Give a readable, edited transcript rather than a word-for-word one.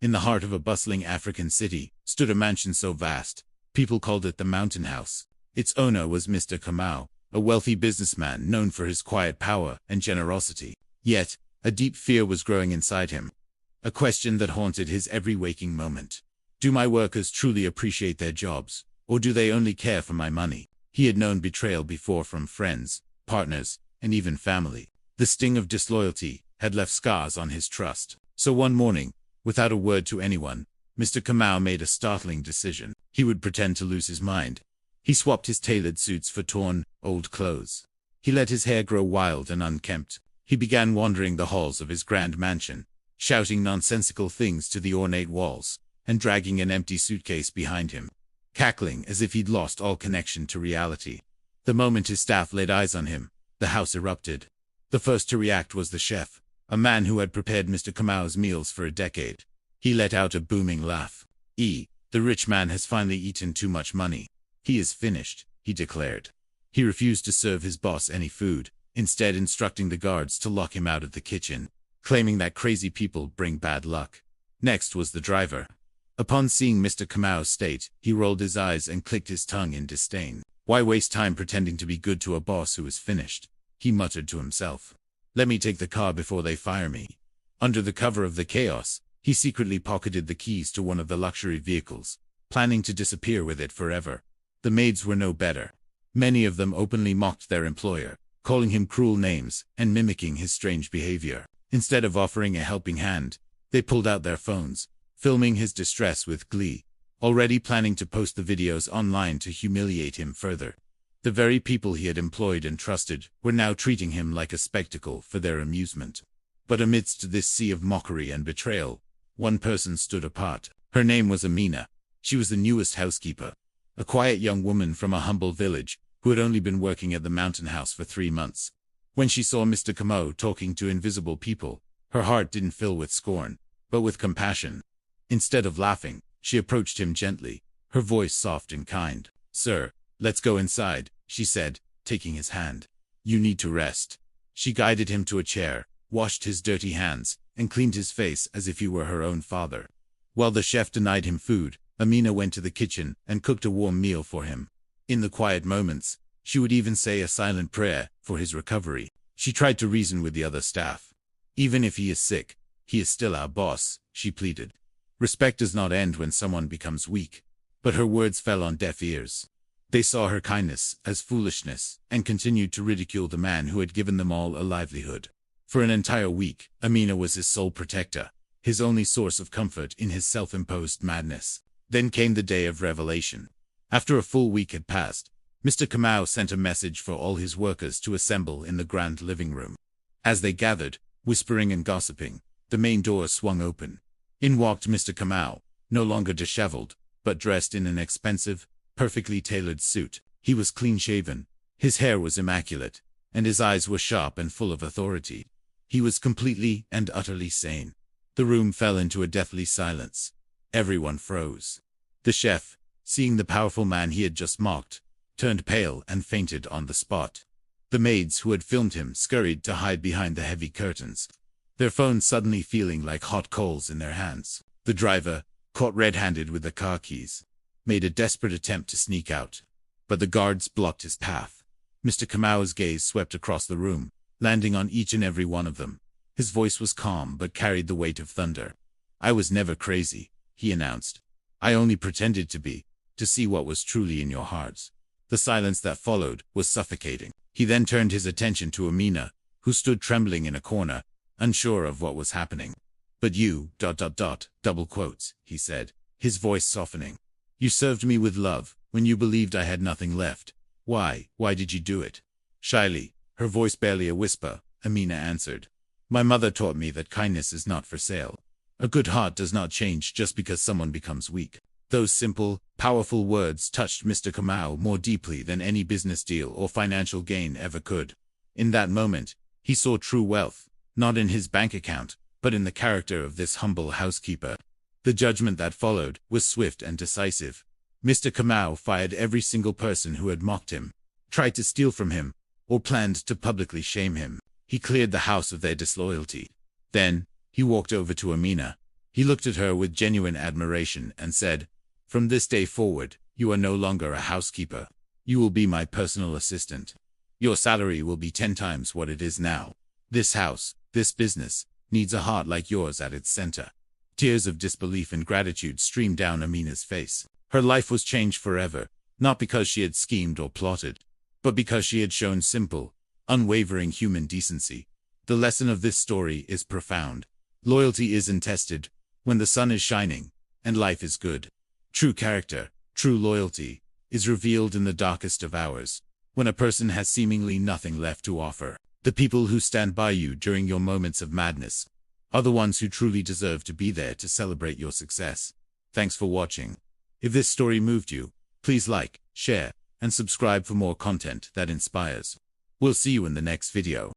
In the heart of a bustling African city stood a mansion so vast, people called it the Mountain House. Its owner was Mr. Kamau, a wealthy businessman known for his quiet power and generosity. Yet, a deep fear was growing inside him. A question that haunted his every waking moment. Do my workers truly appreciate their jobs, or do they only care for my money? He had known betrayal before from friends, partners, and even family. The sting of disloyalty had left scars on his trust. So one morning, without a word to anyone, Mr. Kamau made a startling decision. He would pretend to lose his mind. He swapped his tailored suits for torn, old clothes. He let his hair grow wild and unkempt. He began wandering the halls of his grand mansion, shouting nonsensical things to the ornate walls, and dragging an empty suitcase behind him, cackling as if he'd lost all connection to reality. The moment his staff laid eyes on him, the house erupted. The first to react was the chef, a man who had prepared Mr. Kamau's meals for a decade. He let out a booming laugh. The rich man has finally eaten too much money. He is finished, he declared. He refused to serve his boss any food, instead instructing the guards to lock him out of the kitchen, claiming that crazy people bring bad luck. Next was the driver. Upon seeing Mr. Kamau's state, he rolled his eyes and clicked his tongue in disdain. Why waste time pretending to be good to a boss who is finished? He muttered to himself. Let me take the car before they fire me. Under the cover of the chaos, he secretly pocketed the keys to one of the luxury vehicles, planning to disappear with it forever. The maids were no better. Many of them openly mocked their employer, calling him cruel names and mimicking his strange behavior. Instead of offering a helping hand, they pulled out their phones, filming his distress with glee, already planning to post the videos online to humiliate him further. The very people he had employed and trusted were now treating him like a spectacle for their amusement. But amidst this sea of mockery and betrayal, one person stood apart. Her name was Amina. She was the newest housekeeper, a quiet young woman from a humble village who had only been working at the Mountain House for 3 months. When she saw Mr. Kamau talking to invisible people, her heart didn't fill with scorn, but with compassion. Instead of laughing, she approached him gently, her voice soft and kind. Sir, let's go inside, she said, taking his hand. You need to rest. She guided him to a chair, washed his dirty hands, and cleaned his face as if he were her own father. While the chef denied him food, Amina went to the kitchen and cooked a warm meal for him. In the quiet moments, she would even say a silent prayer for his recovery. She tried to reason with the other staff. Even if he is sick, he is still our boss, she pleaded. Respect does not end when someone becomes weak. But her words fell on deaf ears. They saw her kindness as foolishness and continued to ridicule the man who had given them all a livelihood. For an entire week, Amina was his sole protector, his only source of comfort in his self-imposed madness. Then came the day of revelation. After a full week had passed, Mr. Kamau sent a message for all his workers to assemble in the grand living room. As they gathered, whispering and gossiping, the main door swung open. In walked Mr. Kamau, no longer disheveled, but dressed in an expensive, perfectly tailored suit. He was clean-shaven, his hair was immaculate, and his eyes were sharp and full of authority. He was completely and utterly sane. The room fell into a deathly silence. Everyone froze. The chef, seeing the powerful man he had just mocked, turned pale and fainted on the spot. The maids who had filmed him scurried to hide behind the heavy curtains, their phones suddenly feeling like hot coals in their hands. The driver, caught red-handed with the car keys, made a desperate attempt to sneak out, but the guards blocked his path. Mr. Kamau's gaze swept across the room, landing on each and every one of them. His voice was calm but carried the weight of thunder. I was never crazy, he announced. I only pretended to be, to see what was truly in your hearts. The silence that followed was suffocating. He then turned his attention to Amina, who stood trembling in a corner, unsure of what was happening. But you, double quotes, he said, his voice softening. You served me with love, when you believed I had nothing left. Why did you do it? Shyly, her voice barely a whisper, Amina answered. My mother taught me that kindness is not for sale. A good heart does not change just because someone becomes weak. Those simple, powerful words touched Mr. Kamau more deeply than any business deal or financial gain ever could. In that moment, he saw true wealth, not in his bank account, but in the character of this humble housekeeper. The judgment that followed was swift and decisive. Mr. Kamau fired every single person who had mocked him, tried to steal from him, or planned to publicly shame him. He cleared the house of their disloyalty. Then, he walked over to Amina. He looked at her with genuine admiration and said, "From this day forward, you are no longer a housekeeper. You will be my personal assistant. Your salary will be 10 times what it is now. This house, this business, needs a heart like yours at its center." Tears of disbelief and gratitude streamed down Amina's face. Her life was changed forever, not because she had schemed or plotted, but because she had shown simple, unwavering human decency. The lesson of this story is profound. Loyalty isn't tested when the sun is shining and life is good. True character, true loyalty, is revealed in the darkest of hours, when a person has seemingly nothing left to offer. The people who stand by you during your moments of madness are the ones who truly deserve to be there to celebrate your success. Thanks for watching. If this story moved you, please like, share, and subscribe for more content that inspires. We'll see you in the next video.